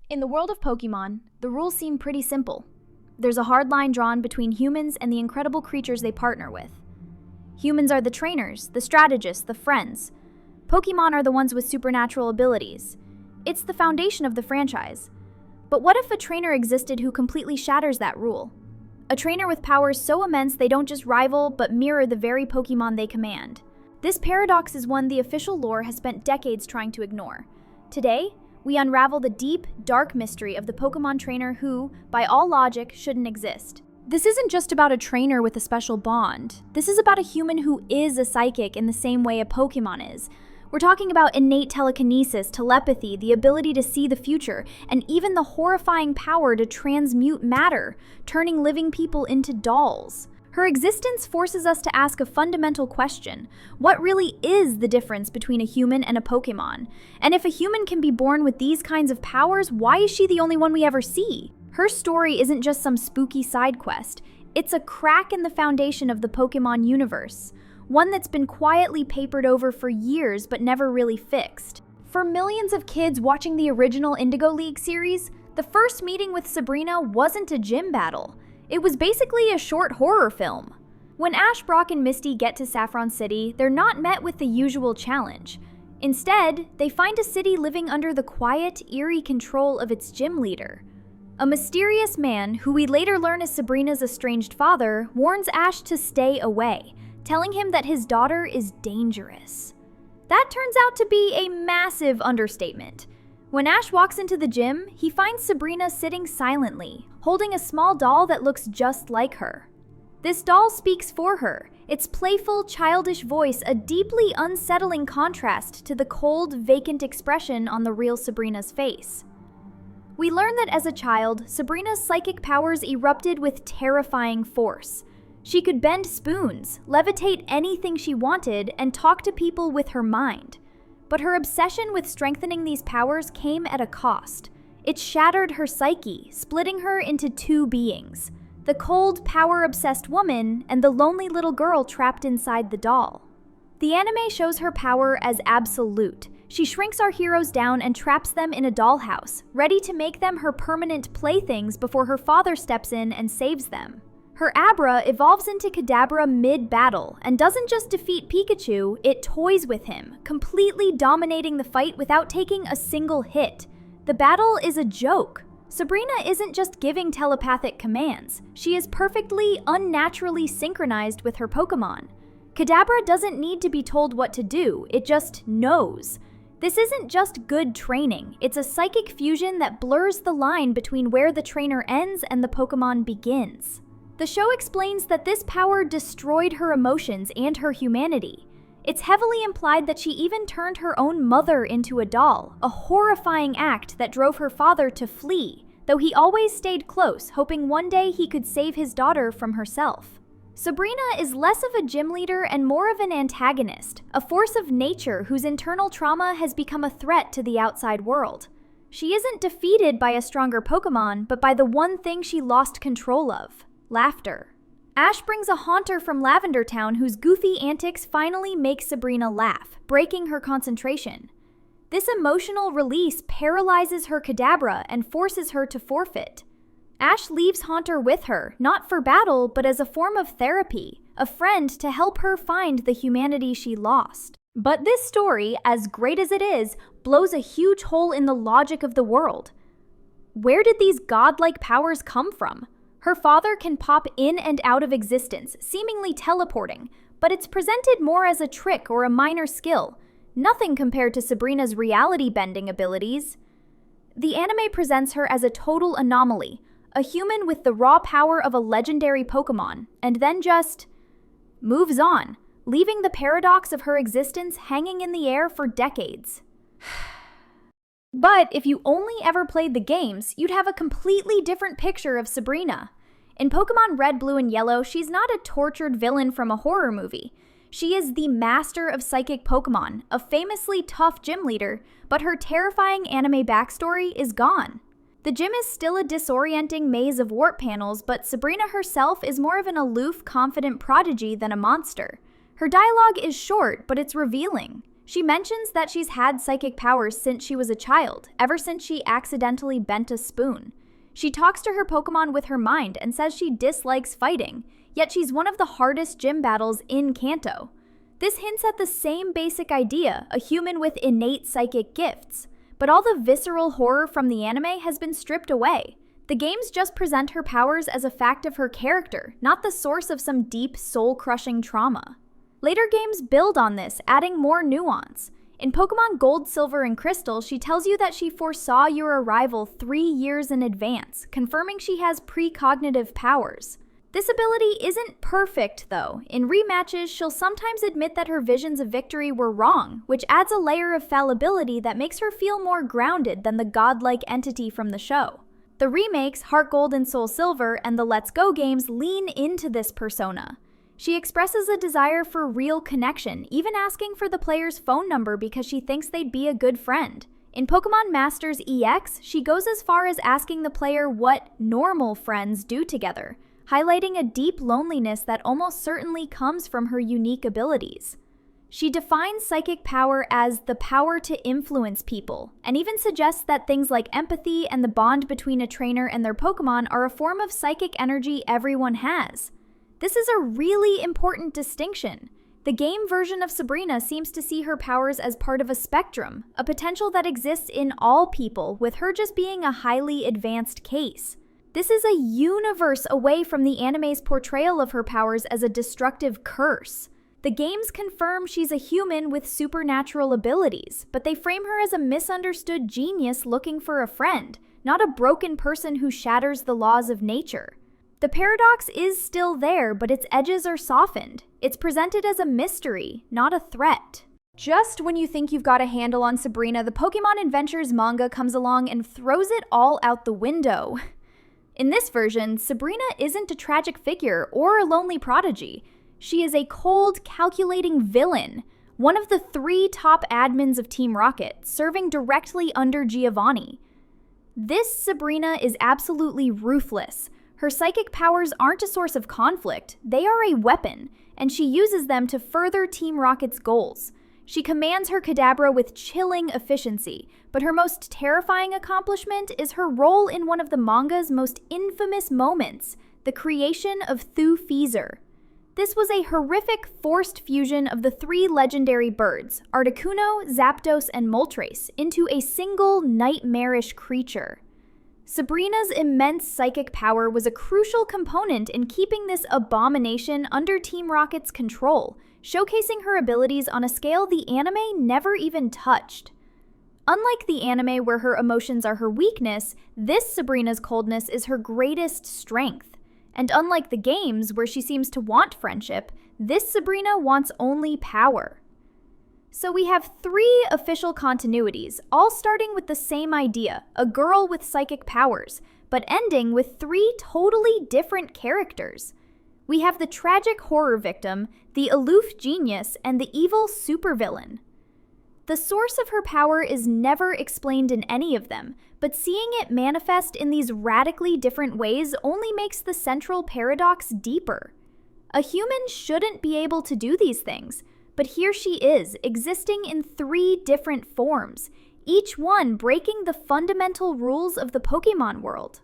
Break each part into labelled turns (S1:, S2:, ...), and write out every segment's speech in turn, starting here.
S1: In the world of Pokémon, the rules seem pretty simple. There's a hard line drawn between humans and the incredible creatures they partner with. Humans are the trainers, the strategists, the friends. Pokémon are the ones with supernatural abilities. It's the foundation of the franchise. But what if a trainer existed who completely shatters that rule? A trainer with powers so immense they don't just rival, but mirror the very Pokémon they command. This paradox is one the official lore has spent decades trying to ignore. Today, we unravel the deep, dark mystery of the Pokémon trainer who, by all logic, shouldn't exist. This isn't just about a trainer with a special bond. This is about a human who is a psychic in the same way a Pokémon is. We're talking about innate telekinesis, telepathy, the ability to see the future, and even the horrifying power to transmute matter, turning living people into dolls. Her existence forces us to ask a fundamental question. What really is the difference between a human and a Pokémon? And if a human can be born with these kinds of powers, why is she the only one we ever see? Her story isn't just some spooky side quest. It's a crack in the foundation of the Pokémon universe, one that's been quietly papered over for years but never really fixed. For millions of kids watching the original Indigo League series, the first meeting with Sabrina wasn't a gym battle. It was basically a short horror film. When Ash, Brock, and Misty get to Saffron City, they're not met with the usual challenge. Instead, they find a city living under the quiet, eerie control of its gym leader. A mysterious man, who we later learn is Sabrina's estranged father, warns Ash to stay away, telling him that his daughter is dangerous. That turns out to be a massive understatement. When Ash walks into the gym, he finds Sabrina sitting silently, holding a small doll that looks just like her. This doll speaks for her, its playful, childish voice a deeply unsettling contrast to the cold, vacant expression on the real Sabrina's face. We learn that as a child, Sabrina's psychic powers erupted with terrifying force. She could bend spoons, levitate anything she wanted, and talk to people with her mind. But her obsession with strengthening these powers came at a cost. It shattered her psyche, splitting her into two beings: the cold, power-obsessed woman and the lonely little girl trapped inside the doll. The anime shows her power as absolute. She shrinks our heroes down and traps them in a dollhouse, ready to make them her permanent playthings before her father steps in and saves them. Her Abra evolves into Kadabra mid-battle, and doesn't just defeat Pikachu, it toys with him, completely dominating the fight without taking a single hit. The battle is a joke. Sabrina isn't just giving telepathic commands, she is perfectly, unnaturally synchronized with her Pokémon. Kadabra doesn't need to be told what to do, it just knows. This isn't just good training, it's a psychic fusion that blurs the line between where the trainer ends and the Pokémon begins. The show explains that this power destroyed her emotions and her humanity. It's heavily implied that she even turned her own mother into a doll, a horrifying act that drove her father to flee, though he always stayed close, hoping one day he could save his daughter from herself. Sabrina is less of a gym leader and more of an antagonist, a force of nature whose internal trauma has become a threat to the outside world. She isn't defeated by a stronger Pokémon, but by the one thing she lost control of: laughter. Ash brings a haunter from Lavender Town whose goofy antics finally make Sabrina laugh, breaking her concentration. This emotional release paralyzes her Kadabra and forces her to forfeit. Ash leaves Haunter with her, not for battle, but as a form of therapy, a friend to help her find the humanity she lost. But this story, as great as it is, blows a huge hole in the logic of the world. Where did these godlike powers come from? Her father can pop in and out of existence, seemingly teleporting, but it's presented more as a trick or a minor skill, nothing compared to Sabrina's reality-bending abilities. The anime presents her as a total anomaly, a human with the raw power of a legendary Pokémon, and then just moves on, leaving the paradox of her existence hanging in the air for decades. But if you only ever played the games, you'd have a completely different picture of Sabrina. In Pokémon Red, Blue, and Yellow, she's not a tortured villain from a horror movie. She is the master of psychic Pokémon, a famously tough gym leader, but her terrifying anime backstory is gone. The gym is still a disorienting maze of warp panels, but Sabrina herself is more of an aloof, confident prodigy than a monster. Her dialogue is short, but it's revealing. She mentions that she's had psychic powers since she was a child, ever since she accidentally bent a spoon. She talks to her Pokémon with her mind and says she dislikes fighting, yet she's one of the hardest gym battles in Kanto. This hints at the same basic idea, a human with innate psychic gifts. But all the visceral horror from the anime has been stripped away. The games just present her powers as a fact of her character, not the source of some deep, soul-crushing trauma. Later games build on this, adding more nuance. In Pokémon Gold, Silver, and Crystal, she tells you that she foresaw your arrival 3 years in advance, confirming she has precognitive powers. This ability isn't perfect, though. In rematches, she'll sometimes admit that her visions of victory were wrong, which adds a layer of fallibility that makes her feel more grounded than the godlike entity from the show. The remakes, Heart Gold and Soul Silver, and the Let's Go games lean into this persona. She expresses a desire for real connection, even asking for the player's phone number because she thinks they'd be a good friend. In Pokémon Masters EX, she goes as far as asking the player what normal friends do together, highlighting a deep loneliness that almost certainly comes from her unique abilities. She defines psychic power as the power to influence people, and even suggests that things like empathy and the bond between a trainer and their Pokémon are a form of psychic energy everyone has. This is a really important distinction. The game version of Sabrina seems to see her powers as part of a spectrum, a potential that exists in all people, with her just being a highly advanced case. This is a universe away from the anime's portrayal of her powers as a destructive curse. The games confirm she's a human with supernatural abilities, but they frame her as a misunderstood genius looking for a friend, not a broken person who shatters the laws of nature. The paradox is still there, but its edges are softened. It's presented as a mystery, not a threat. Just when you think you've got a handle on Sabrina, the Pokémon Adventures manga comes along and throws it all out the window. In this version, Sabrina isn't a tragic figure or a lonely prodigy. She is a cold, calculating villain, one of the 3 top admins of Team Rocket, serving directly under Giovanni. This Sabrina is absolutely ruthless. Her psychic powers aren't a source of conflict, they are a weapon, and she uses them to further Team Rocket's goals. She commands her Kadabra with chilling efficiency, but her most terrifying accomplishment is her role in one of the manga's most infamous moments, the creation of Defies. This was a horrific forced fusion of the 3 legendary birds, Articuno, Zapdos, and Moltres, into a single nightmarish creature. Sabrina's immense psychic power was a crucial component in keeping this abomination under Team Rocket's control, showcasing her abilities on a scale the anime never even touched. Unlike the anime where her emotions are her weakness, this Sabrina's coldness is her greatest strength. And unlike the games where she seems to want friendship, this Sabrina wants only power. So we have 3 official continuities, all starting with the same idea, a girl with psychic powers, but ending with 3 totally different characters. We have the tragic horror victim, the aloof genius, and the evil supervillain. The source of her power is never explained in any of them, but seeing it manifest in these radically different ways only makes the central paradox deeper. A human shouldn't be able to do these things, but here she is, existing in 3 different forms, each one breaking the fundamental rules of the Pokémon world.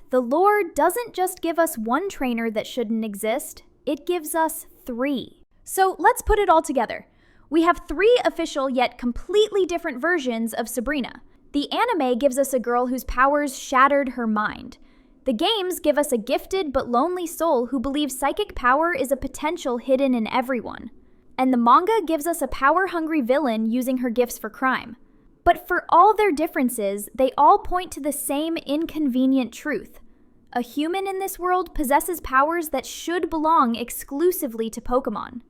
S1: The lore doesn't just give us one trainer that shouldn't exist, it gives us 3. So let's put it all together. We have 3 official yet completely different versions of Sabrina. The anime gives us a girl whose powers shattered her mind. The games give us a gifted but lonely soul who believes psychic power is a potential hidden in everyone. And the manga gives us a power-hungry villain using her gifts for crime. But for all their differences, they all point to the same inconvenient truth. A human in this world possesses powers that should belong exclusively to Pokémon.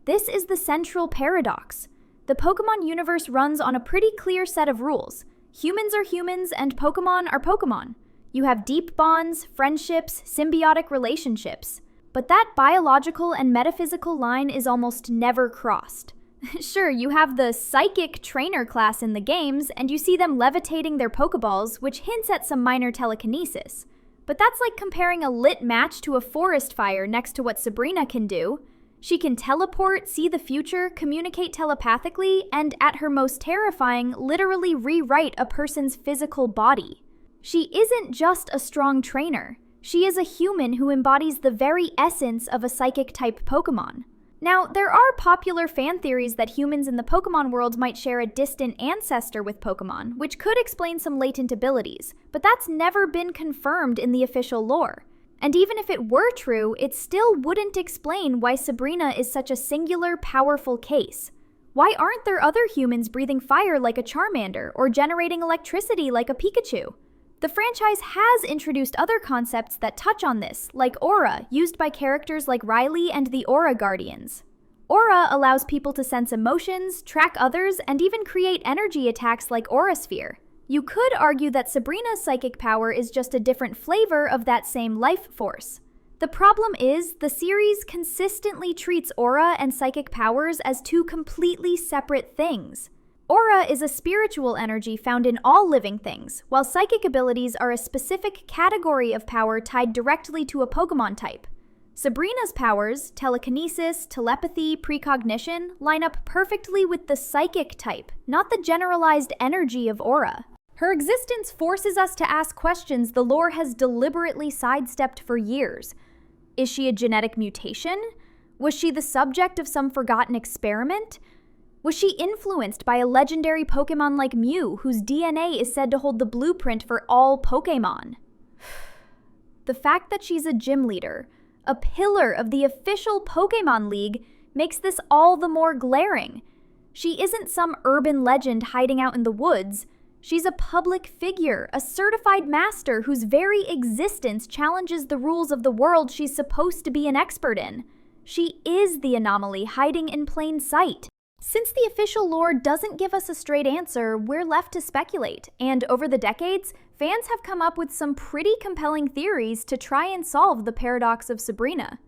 S1: This is the central paradox. The Pokémon universe runs on a pretty clear set of rules. Humans are humans and Pokémon are Pokémon. You have deep bonds, friendships, symbiotic relationships. But that biological and metaphysical line is almost never crossed. Sure, you have the psychic trainer class in the games, and you see them levitating their Pokeballs, which hints at some minor telekinesis. But that's like comparing a lit match to a forest fire next to what Sabrina can do. She can teleport, see the future, communicate telepathically, and at her most terrifying, literally rewrite a person's physical body. She isn't just a strong trainer. She is a human who embodies the very essence of a psychic-type Pokémon. Now, there are popular fan theories that humans in the Pokémon world might share a distant ancestor with Pokémon, which could explain some latent abilities, but that's never been confirmed in the official lore. And even if it were true, it still wouldn't explain why Sabrina is such a singular, powerful case. Why aren't there other humans breathing fire like a Charmander, or generating electricity like a Pikachu? The franchise has introduced other concepts that touch on this, like Aura, used by characters like Riley and the Aura Guardians. Aura allows people to sense emotions, track others, and even create energy attacks like Aura Sphere. You could argue that Sabrina's psychic power is just a different flavor of that same life force. The problem is, the series consistently treats aura and psychic powers as two completely separate things. Aura is a spiritual energy found in all living things, while psychic abilities are a specific category of power tied directly to a Pokémon type. Sabrina's powers, telekinesis, telepathy, precognition, line up perfectly with the psychic type, not the generalized energy of aura. Her existence forces us to ask questions the lore has deliberately sidestepped for years. Is she a genetic mutation? Was she the subject of some forgotten experiment? Was she influenced by a legendary Pokémon like Mew, whose DNA is said to hold the blueprint for all Pokémon? The fact that she's a gym leader, a pillar of the official Pokémon League, makes this all the more glaring. She isn't some urban legend hiding out in the woods. She's a public figure, a certified master whose very existence challenges the rules of the world she's supposed to be an expert in. She is the anomaly hiding in plain sight. Since the official lore doesn't give us a straight answer, we're left to speculate, and over the decades, fans have come up with some pretty compelling theories to try and solve the paradox of Sabrina.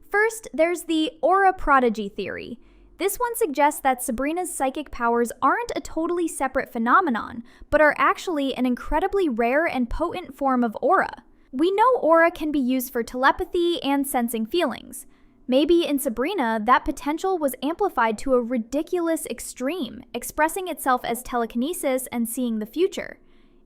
S1: First, there's the Aura Prodigy theory. This one suggests that Sabrina's psychic powers aren't a totally separate phenomenon, but are actually an incredibly rare and potent form of aura. We know aura can be used for telepathy and sensing feelings. Maybe in Sabrina, that potential was amplified to a ridiculous extreme, expressing itself as telekinesis and seeing the future.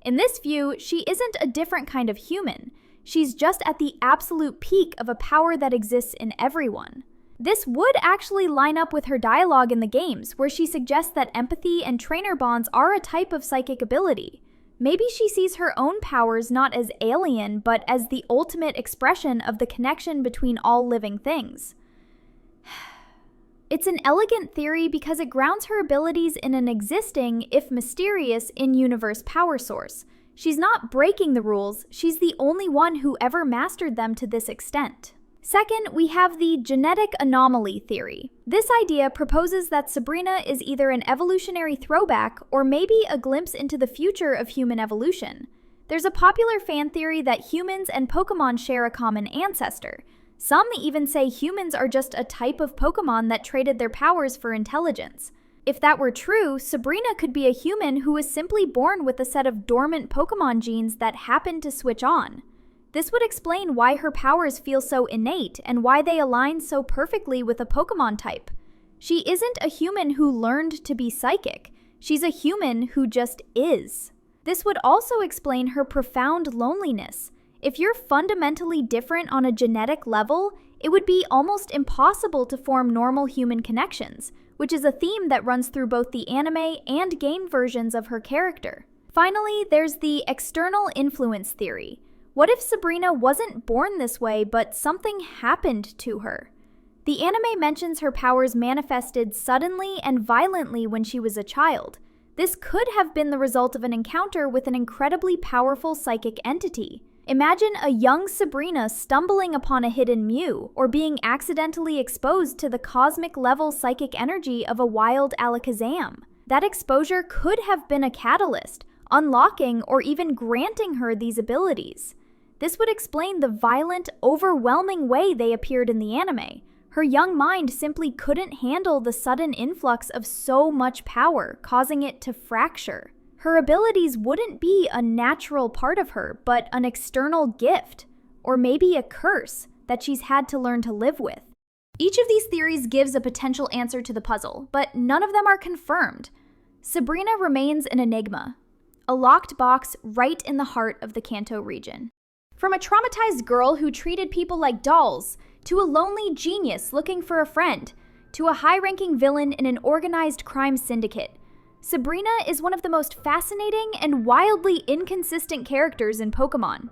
S1: In this view, she isn't a different kind of human. She's just at the absolute peak of a power that exists in everyone. This would actually line up with her dialogue in the games, where she suggests that empathy and trainer bonds are a type of psychic ability. Maybe she sees her own powers not as alien, but as the ultimate expression of the connection between all living things. It's an elegant theory because it grounds her abilities in an existing, if mysterious, in-universe power source. She's not breaking the rules, she's the only one who ever mastered them to this extent. Second, we have the genetic anomaly theory. This idea proposes that Sabrina is either an evolutionary throwback or maybe a glimpse into the future of human evolution. There's a popular fan theory that humans and Pokémon share a common ancestor. Some even say humans are just a type of Pokémon that traded their powers for intelligence. If that were true, Sabrina could be a human who was simply born with a set of dormant Pokémon genes that happened to switch on. This would explain why her powers feel so innate and why they align so perfectly with a Pokémon type. She isn't a human who learned to be psychic. She's a human who just is. This would also explain her profound loneliness. If you're fundamentally different on a genetic level, it would be almost impossible to form normal human connections, which is a theme that runs through both the anime and game versions of her character. Finally, there's the external influence theory. What if Sabrina wasn't born this way, but something happened to her? The anime mentions her powers manifested suddenly and violently when she was a child. This could have been the result of an encounter with an incredibly powerful psychic entity. Imagine a young Sabrina stumbling upon a hidden Mew, or being accidentally exposed to the cosmic-level psychic energy of a wild Alakazam. That exposure could have been a catalyst, unlocking or even granting her these abilities. This would explain the violent, overwhelming way they appeared in the anime. Her young mind simply couldn't handle the sudden influx of so much power, causing it to fracture. Her abilities wouldn't be a natural part of her, but an external gift, or maybe a curse that she's had to learn to live with. Each of these theories gives a potential answer to the puzzle, but none of them are confirmed. Sabrina remains an enigma, a locked box right in the heart of the Kanto region. From a traumatized girl who treated people like dolls, to a lonely genius looking for a friend, to a high-ranking villain in an organized crime syndicate, Sabrina is one of the most fascinating and wildly inconsistent characters in Pokémon.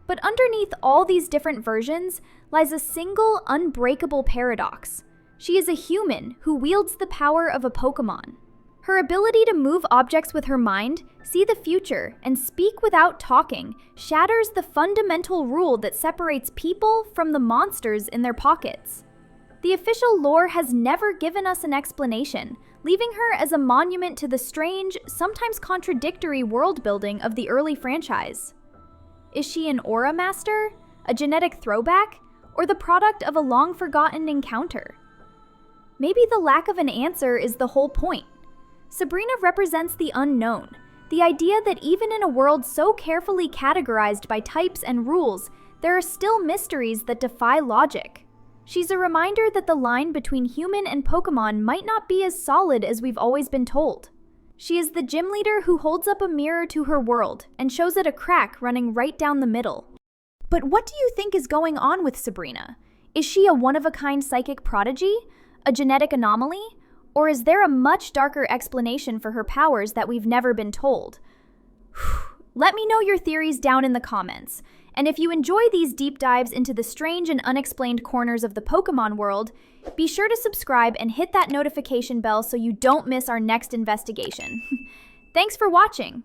S1: But underneath all these different versions lies a single unbreakable paradox. She is a human who wields the power of a Pokémon. Her ability to move objects with her mind, see the future, and speak without talking shatters the fundamental rule that separates people from the monsters in their pockets. The official lore has never given us an explanation, leaving her as a monument to the strange, sometimes contradictory world building of the early franchise. Is she an aura master, a genetic throwback, or the product of a long-forgotten encounter? Maybe the lack of an answer is the whole point. Sabrina represents the unknown, the idea that even in a world so carefully categorized by types and rules, there are still mysteries that defy logic. She's a reminder that the line between human and Pokémon might not be as solid as we've always been told. She is the gym leader who holds up a mirror to her world and shows it a crack running right down the middle. But what do you think is going on with Sabrina? Is she a one-of-a-kind psychic prodigy? A genetic anomaly? Or is there a much darker explanation for her powers that we've never been told? Let me know your theories down in the comments. And if you enjoy these deep dives into the strange and unexplained corners of the Pokémon world, be sure to subscribe and hit that notification bell so you don't miss our next investigation. Thanks for watching!